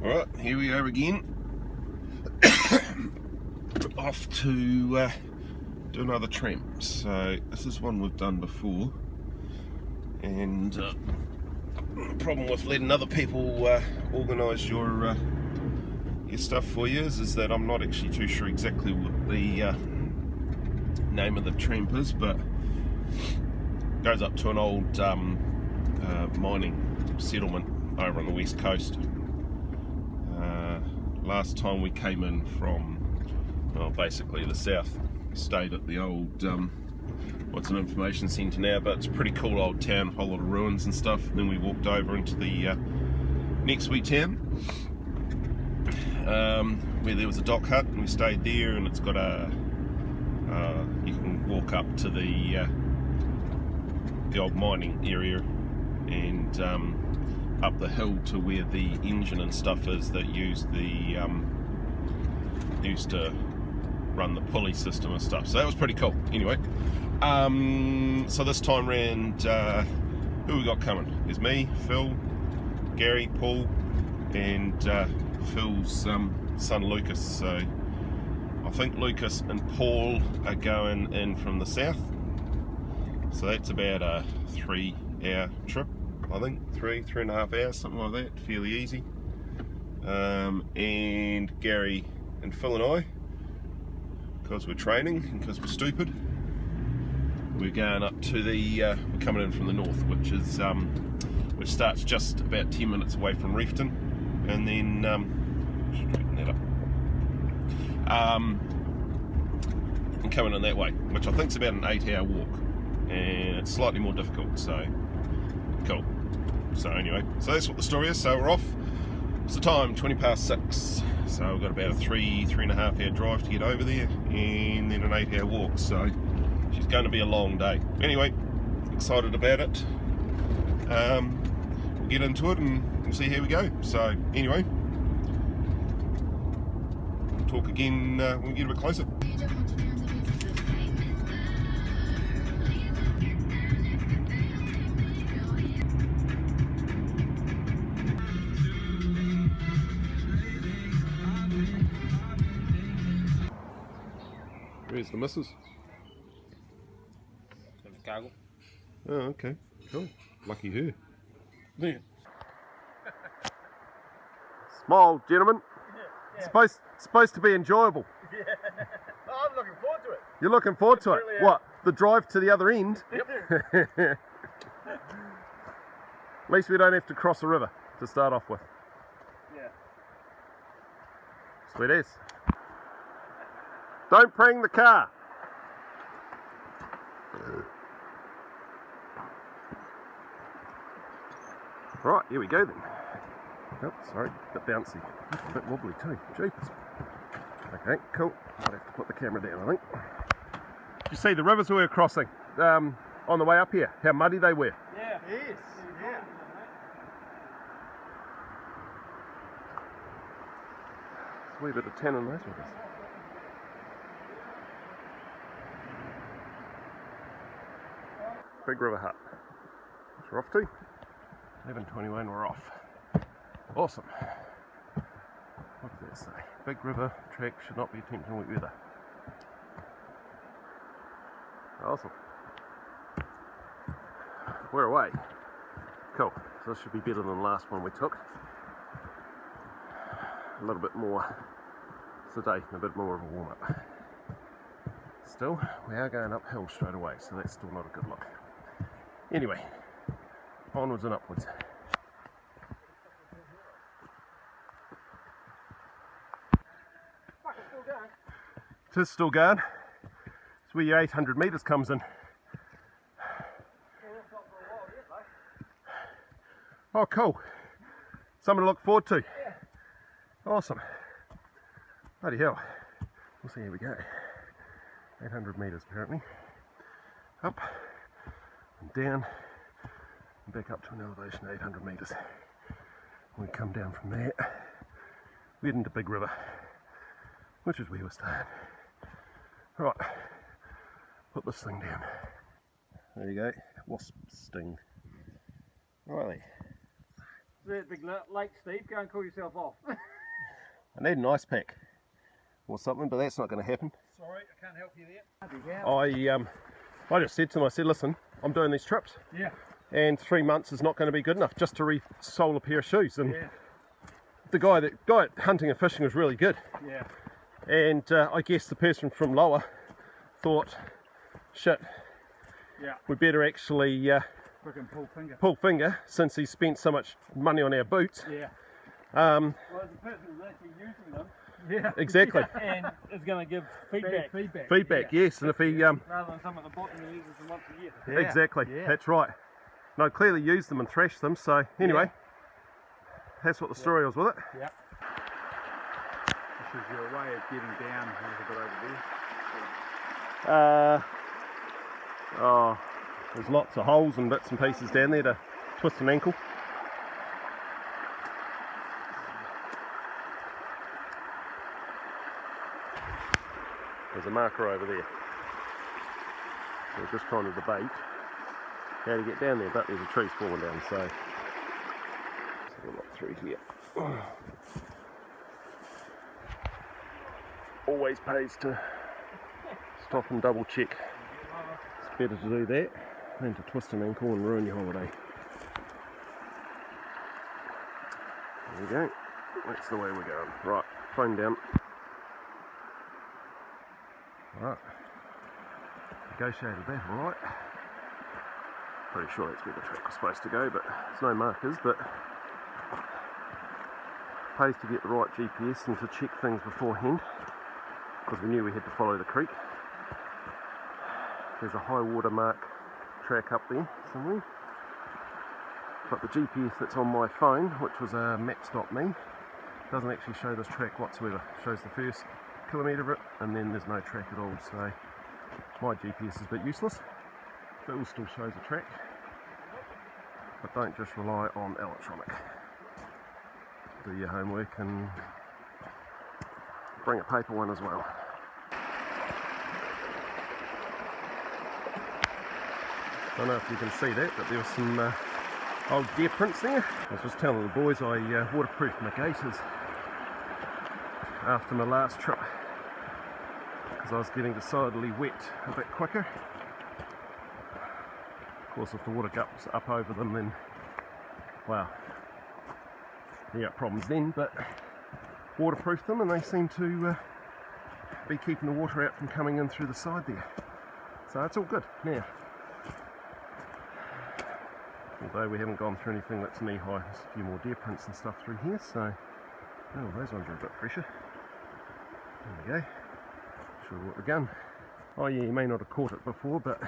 Alright, here we are again. Off to do another tramp. So this is one we've done before, and the problem with letting other people organise your stuff for you is that I'm not actually too sure exactly what the name of the tramp is, but it goes up to an old mining settlement over on the west coast. Last time we came in from, well, basically the south, stayed at the old, what's an information centre now, but it's a pretty cool old town, a whole lot of ruins and stuff. And then we walked over into the next wee town, where there was a dock hut, and we stayed there, and it's got a, you can walk up to the old mining area, and up the hill to where the engine and stuff is that used to run the pulley system and stuff. So that was pretty cool. Anyway, so this time round, who we got coming? There's me, Phil, Gary, Paul, and Phil's son Lucas. So I think Lucas and Paul are going in from the south. So that's about a 3-hour trip. I think 3.5 hours, something like that, fairly easy. And Gary and Phil and I, because we're training and because we're stupid, we're going up to the, we're coming in from the north, which is, which starts just about 10 minutes away from Reefton, and then, just straighten that up, and coming in that way, which I think is about an 8-hour walk, and it's slightly more difficult, so cool. So anyway, so that's what the story is. So we're off. What's the time? 6:20. So we've got about a 3.5 hour drive to get over there, and then an 8-hour walk. So she's going to be a long day. Anyway, excited about it. We'll get into it and we'll see how we go. So anyway, we'll talk again when we get a bit closer. Where's the missus? Chicago. Oh, okay, cool. Lucky her. Yeah. Smile, gentlemen. Yeah. Supposed to be enjoyable. Yeah. Oh, I'm looking forward to it. You're looking forward to it? Really, What? The drive to the other end? Yep. At least we don't have to cross a river to start off with. Yeah. Sweet as. Don't prang the car. Right, here we go then. Oh, sorry, a bit bouncy. A bit wobbly too. Jeepers. Okay, cool. Might have to put the camera down, I think. Did you see the rivers we were crossing on the way up here? How muddy they were. Yeah. Yes. Yeah. There's a wee bit of tan in those rivers. Big River Hut. Which we're off to. 11:21, we're off. Awesome. What does that say? Big River track should not be attempted in wet weather. Awesome. We're away. Cool. So this should be better than the last one we took. A little bit more sedate and a bit more of a warm up. Still, we are going uphill straight away, so that's still not a good look. Anyway, onwards and upwards. It is still going. It's where your 800 metres comes in. Oh, cool. Something to look forward to. Awesome. Bloody hell. We'll see how we go. 800 metres apparently. Up and down and back up to an elevation of 800 metres. We come down from there, we head into Big River, which is where we're staying. Right, put this thing down. There you go, wasp sting. Righty. the big lake, Steve. Go and cool yourself off. I need an ice pack or something, but that's not going to happen. Sorry, I can't help you there. I just said to him, I said, listen, I'm doing these trips. Yeah. And 3 months is not going to be good enough just to re-sole a pair of shoes. And Yeah. the guy at hunting and fishing was really good. Yeah. And I guess the person from lower thought, shit, Yeah. we better actually Frickin' pull finger. pull finger since he spent so much money on our boots. Yeah. Um, Well, as a person who's actually using them. Yeah. exactly. And is going to give feedback. Feedback, yes. And if he Rather than some at the bottom who uses them once a year. yeah. Exactly, that's right. No, clearly used them and thrashed them. So anyway, that's what the story was with it. Yeah. This is your way of getting down a little bit over there. Oh, there's lots of holes and bits and pieces down there to twist an ankle. There's a marker over there. We're just trying to debate how to get down there, but there's a tree's falling down, so let's have a look through here. Always pays to stop and double check. It's better to do that than to twist an ankle and ruin your holiday. There we go. That's the way we're going. Right, phone down. Right. Negotiated that, alright. Pretty sure that's where the track was supposed to go, but there's no markers, but pays to get the right GPS and to check things beforehand, because we knew we had to follow the creek. There's a high water mark track up there somewhere, but the GPS that's on my phone, which was a maps.me, doesn't actually show this track whatsoever. It shows the first kilometre of it and then there's no track at all, so my GPS is a bit useless, but it still shows a track. But don't just rely on electronic. Do your homework and bring a paper one as well. Don't know if you can see that, but there was some old deer prints there. I was just telling the boys I waterproofed my gaiters after my last trip because I was getting decidedly wet a bit quicker. Of course, if the water guts up over them, then wow, yeah, problems then. But waterproofed them, and they seem to be keeping the water out from coming in through the side there. So it's all good now. Although we haven't gone through anything that's knee high, there's a few more deer prints and stuff through here, so oh, those ones are a bit fresher. There we go. Sure what we're going. Oh yeah, you may not have caught it before, but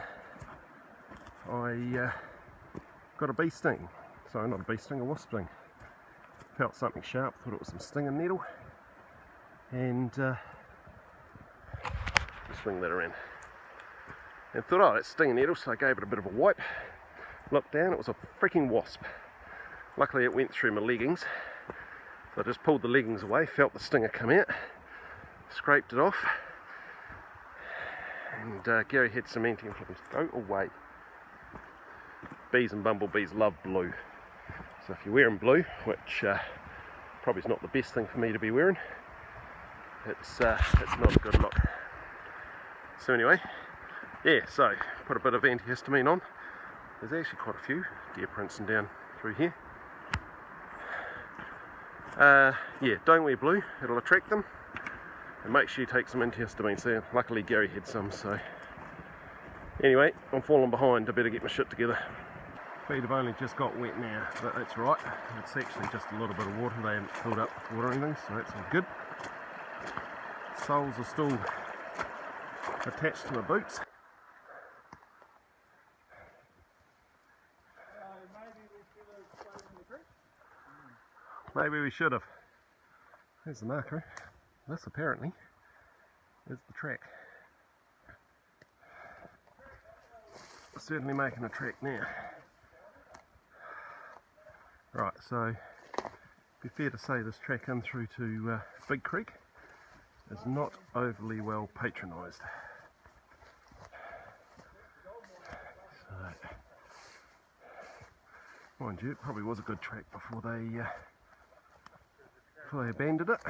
I got a bee sting. Sorry, not a bee sting, a wasp sting. Felt something sharp, thought it was some stinging needle, and swing that around. And thought, oh, that's stinging needle, so I gave it a bit of a wipe. Looked down, it was a freaking wasp. Luckily it went through my leggings, so I just pulled the leggings away, felt the stinger come out, scraped it off, and Gary had some anti-inflammatories. Go away. Bees and bumblebees love blue, so if you're wearing blue, which probably is not the best thing for me to be wearing, it's not a good look. So anyway, yeah, so put a bit of antihistamine on. There's actually quite a few deer prints and down through here. Yeah, don't wear blue, it'll attract them. And make sure you take some antihistamine. So luckily Gary had some, so anyway, I'm falling behind, I better get my shit together. Feet have only just got wet now, but that's right. It's actually just a little bit of water, they haven't filled up with water or anything, so that's all good. Soles are still attached to my boots. Maybe we should have. There's the marker. This apparently is the track. Certainly making a track now. Right, so it'd be fair to say this track in through to Big Creek is not overly well patronised. So Mind you, it probably was a good track before they abandoned it.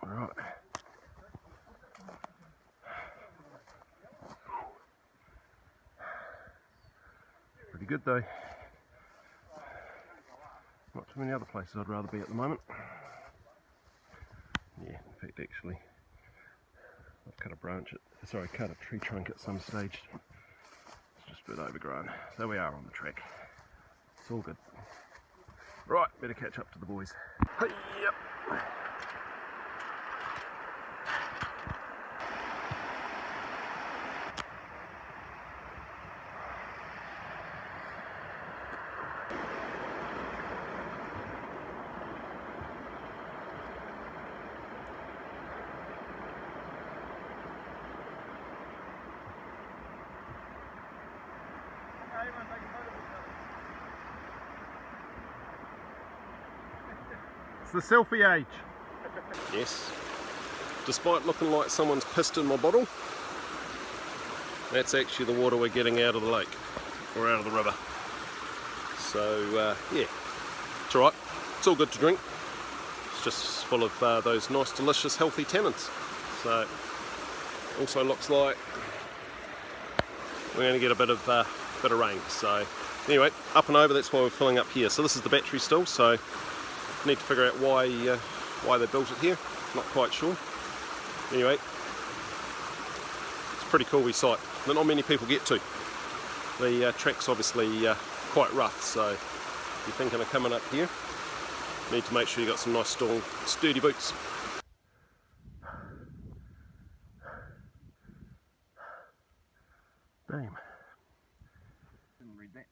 Alright. Pretty good though. Not too many other places I'd rather be at the moment. Yeah, in fact actually, I've cut a cut a tree trunk at some stage. It's just a bit overgrown. So we are on the track. It's all good. Right, better catch up to the boys. Hey, yep. It's the selfie age. Yes. Despite looking like someone's pissed in my bottle, that's actually the water we're getting out of the lake, or out of the river. So yeah, it's alright. It's all good to drink. It's just full of those nice, delicious, healthy tannins. So also looks like we're going to get a bit of rain. So anyway, up and over. That's why we're filling up here. So this is the battery still. So need to figure out why they built it here. Not quite sure. Anyway, it's a pretty cool wee site that not many people get to. The track's obviously quite rough, so if you're thinking of coming up here, you need to make sure you've got some nice sturdy boots. Damn. Didn't read that.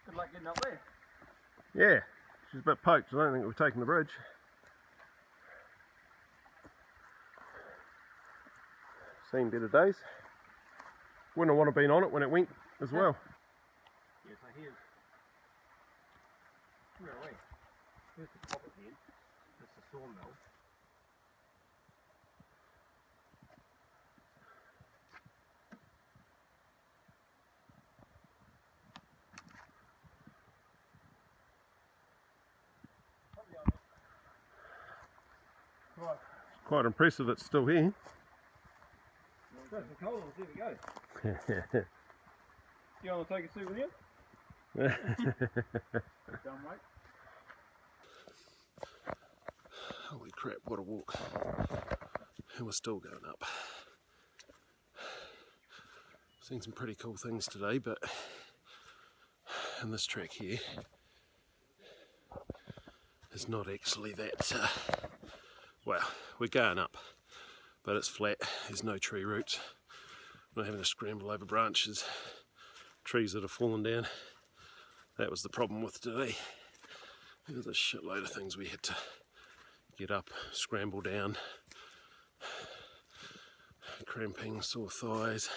Good luck getting up there. Yeah, she's a bit poked. I don't think we've taken the bridge. Seen better days. Wouldn't want to have been on it when it went as well. Yes, I hear. Where away? Here's the top of the end. That's the sawmill. Right. It's quite impressive it's still here. Throw some coal on, see if it goes. You want to take a seat with you? Done, mate. Holy crap, what a walk. And we're still going up. Seen some pretty cool things today, but in this track here is not actually that, well, we're going up, but it's flat, there's no tree roots. I'm not having to scramble over branches, trees that have fallen down. That was the problem with today. There was a shitload of things we had to get up, scramble down, cramping, sore thighs.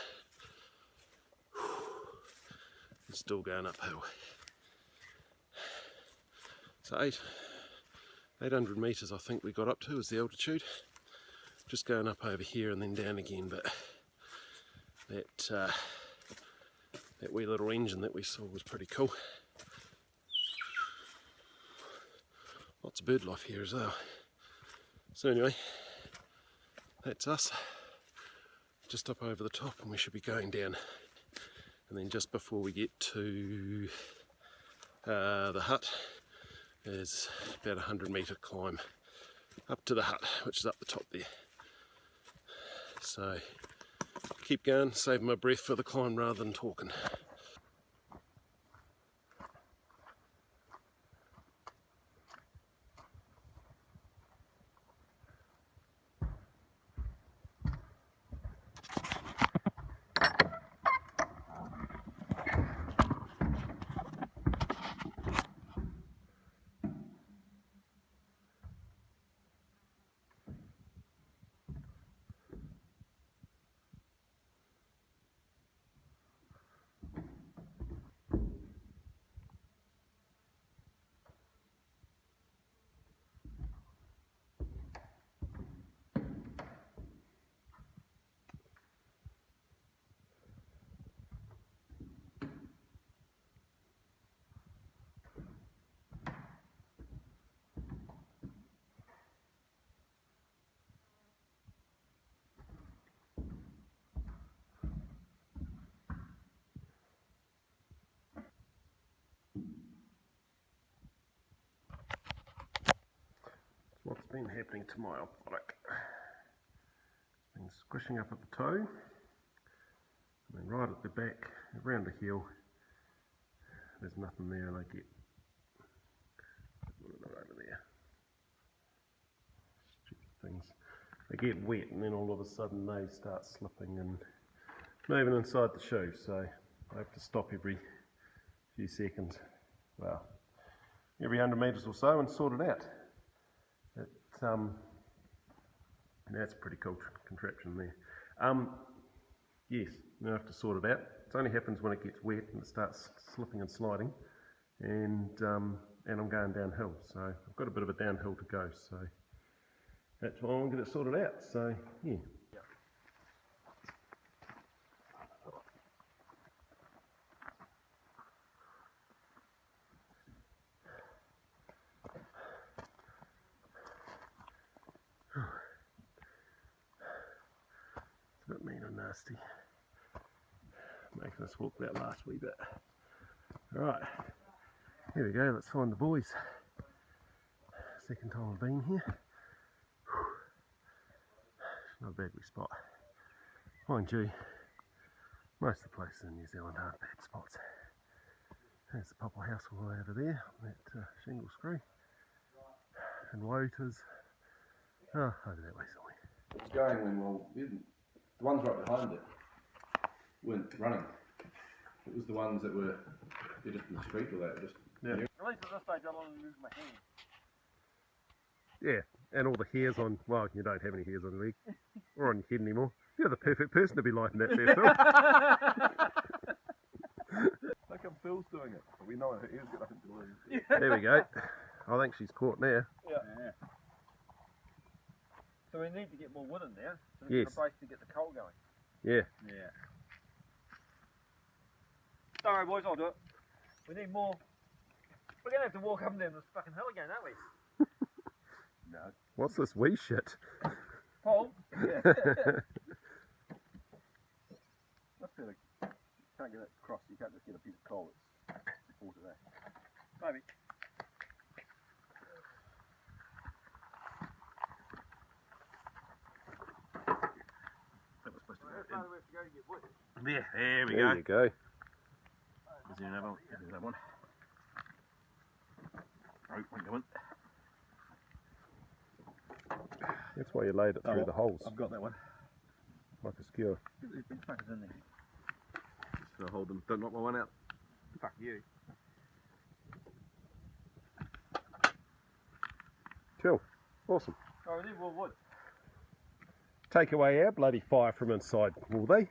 It's still going uphill. So 800 metres I think we got up to is the altitude. Just going up over here and then down again, but that wee little engine that we saw was pretty cool. Lots of bird life here as well. So anyway, that's us. Just up over the top and we should be going down. And then just before we get to the hut is about a 100-metre climb up to the hut, which is up the top there. So keep going, save my breath for the climb rather than talking. What's been happening to my optic? Been squishing up at the toe, and then right at the back, around the heel, there's nothing there, and I get over there. Stupid things. They get wet, and then all of a sudden they start slipping and moving inside the shoe. So I have to stop every few seconds. Well, every 100 metres or so, and sort it out. That's a pretty cool contraption there. Yes, now I have to sort it out. It only happens when it gets wet and it starts slipping and sliding, and I'm going downhill, so I've got a bit of a downhill to go, so that's why I'm going to get it sorted out. So yeah. It's a bit mean and nasty, making us walk that last wee bit. Alright, here we go, let's find the boys. Second time I've been here. It's not a bad wee spot. Mind you, most of the places in New Zealand aren't bad spots. There's the Popple House all the way over there, that shingle screw. And Waiuta's over that way somewhere. It's going when the ones right behind it weren't running. It was the ones that were just in the street or that. Just At least at this stage I don't want to use my hand. Yeah, and all the hairs on, well, you don't have any hairs on your leg or on your head anymore. You're the perfect person to be lighting that there, Phil. How come Phil's doing it? We know he's got nothing to lose. There we go. I think she's caught now. Yeah. So we need to get more wood in there, so Yes. we can brace to get the coal going. Yeah. Yeah. Don't worry boys, I'll do it. We need more. We're going to have to walk up and down this fucking hill again, aren't we? no. What's this wee shit? Paul? Yeah. That's good. You can't get it across. You can't just get a piece of coal that's supported that. Maybe. That was supposed to How far do we have to go to get wood? Yeah, there we There go. you go. Is there another one? There's that one. Oh, one going. That's why you laid it through the holes, I've got that one. like a skewer. There's big fuckers in there. Just gonna hold them. Don't knock my one out. Fuck you. Cool. Awesome. Oh, we need more wood. Take away our bloody fire from inside, will they?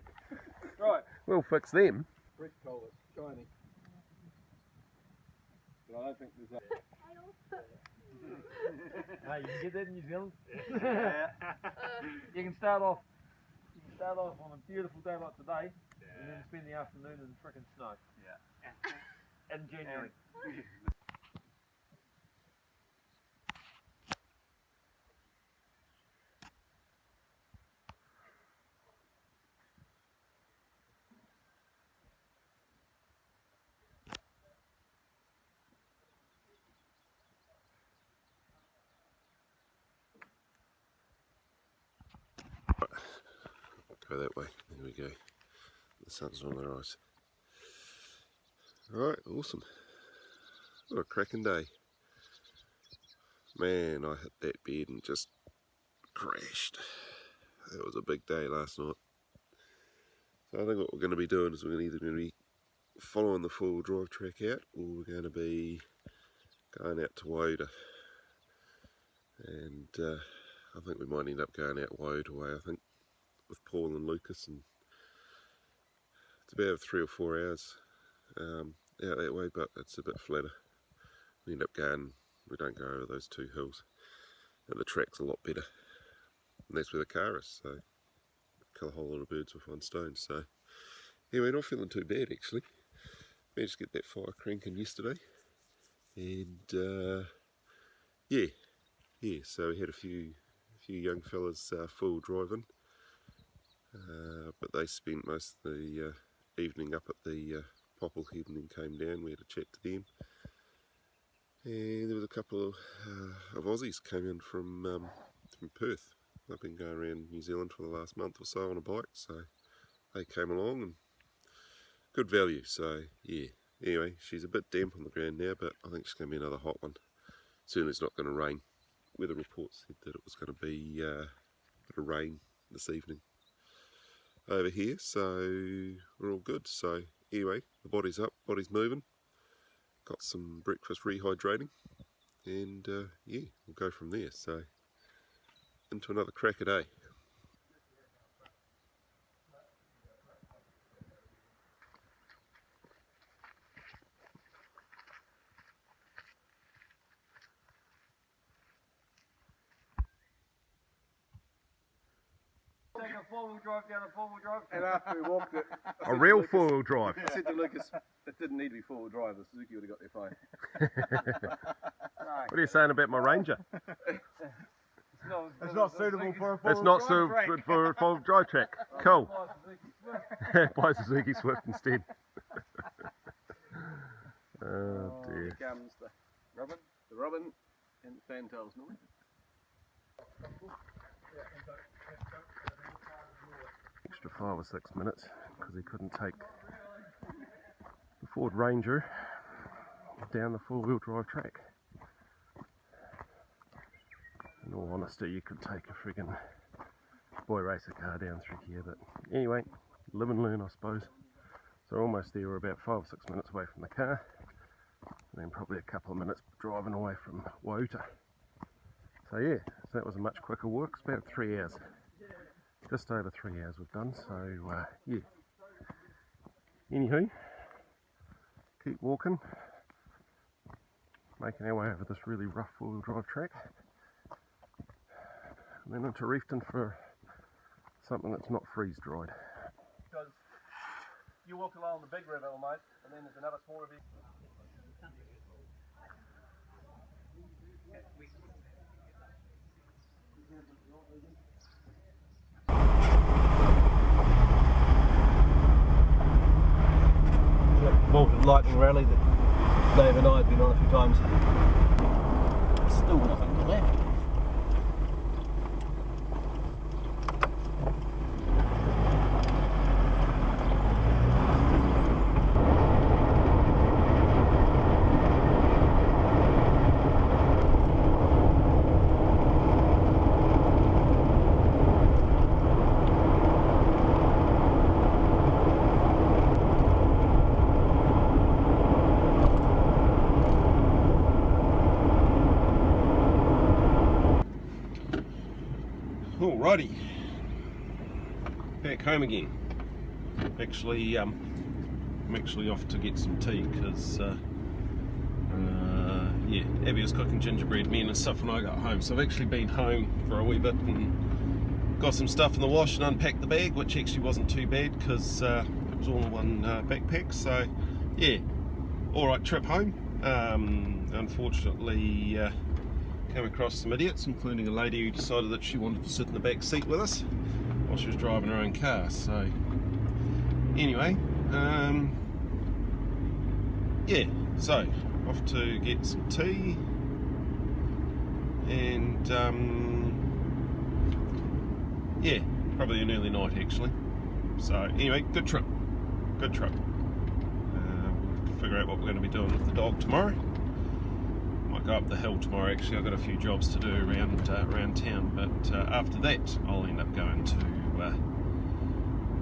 Right. We'll fix them. Fresh coal that's shiny. But I don't think there's that. Hey, you can get that in New Zealand? Yeah. You can start off on a beautiful day like today, and then spend the afternoon in frickin' snow. Yeah. In January. Go that way. There we go. The sun's on the rise. Alright, awesome. What a cracking day. Man, I hit that bed and just crashed. That was a big day last night. So I think what we're going to be doing is we're either going to be following the four-wheel drive track out, or we're going to be going out to Waiuta. And I think we might end up going out Waiuta way, I think, with Paul and Lucas, and it's about 3 or 4 hours out that way, but it's a bit flatter. We end up going, we don't go over those 2 hills, and the track's a lot better, and that's where the car is, so kill a whole lot of birds with one stone. So anyway, not feeling too bad actually. Managed to get that fire cranking yesterday, and yeah, so we had a few young fellas full driving. But they spent most of the evening up at the Popple Head and then came down. We had a chat to them, And there was a couple of Aussies came in from Perth. They've been going around New Zealand for the last month or so on a bike, so they came along and good value. So yeah, anyway, she's a bit damp on the ground now, but I think she's going to be another hot one. Certainly it's not going to rain. Weather reports said that it was going to be a bit of rain this evening over here, so we're all good. So anyway, the body's up, body's moving, got some breakfast rehydrating, and yeah, we'll go from there. So into another crack a day. Take a four-wheel drive down a four-wheel drive. And after we walked it, A real four-wheel drive. I said to Lucas, it didn't need to be four-wheel drive, the Suzuki would have got there fine. What are you saying about my Ranger? It's not suitable for a It's not so good for a four-wheel drive track. Cool. Buy Suzuki Swift instead. Oh dear. Here comes the Robin and the fantails normally. Extra 5 or 6 minutes because he couldn't take the Ford Ranger down the four-wheel drive track. In all honesty, you could take a friggin' boy racer car down through here, but anyway, live and learn, I suppose. So almost there, we're about 5 or 6 minutes away from the car, and then probably a couple of minutes driving away from Waiuta. So yeah, so that was a much quicker walk. It's about 3 hours. Just over 3 hours we've done, so yeah. Anywho, keep walking, making our way over this really rough four-wheel drive track, and then into Reefton for something that's not freeze-dried. Because you walk along the big river almost, and then there's another smaller river. Bolted lightning rally that Dave and I have been on a few times. Still nothing to left. Alrighty, back home again. Actually, I'm actually off to get some tea because, yeah, Abby was cooking gingerbread, me and stuff when I got home. So I've actually been home for a wee bit and got some stuff in the wash and unpacked the bag, which actually wasn't too bad because it was all in one backpack. So yeah, alright trip home. Unfortunately, came across some idiots, including a lady who decided that she wanted to sit in the back seat with us while she was driving her own car. So anyway, yeah, so off to get some tea and yeah, probably an early night actually. So anyway, good trip, good trip. We'll figure out what we're going to be doing with the dog tomorrow. Go up the hill tomorrow. Actually, I've got a few jobs to do around town, but after that I'll end up going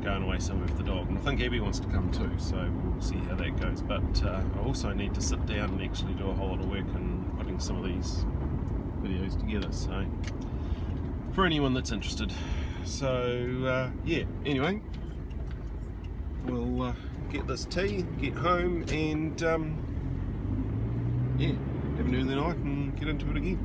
away somewhere with the dog, and I think Abby wants to come too, so we'll see how that goes. But I also need to sit down and actually do a whole lot of work in putting some of these videos together, so for anyone that's interested. So yeah, anyway, we'll get this tea, get home, and yeah, have an early night and get into it again.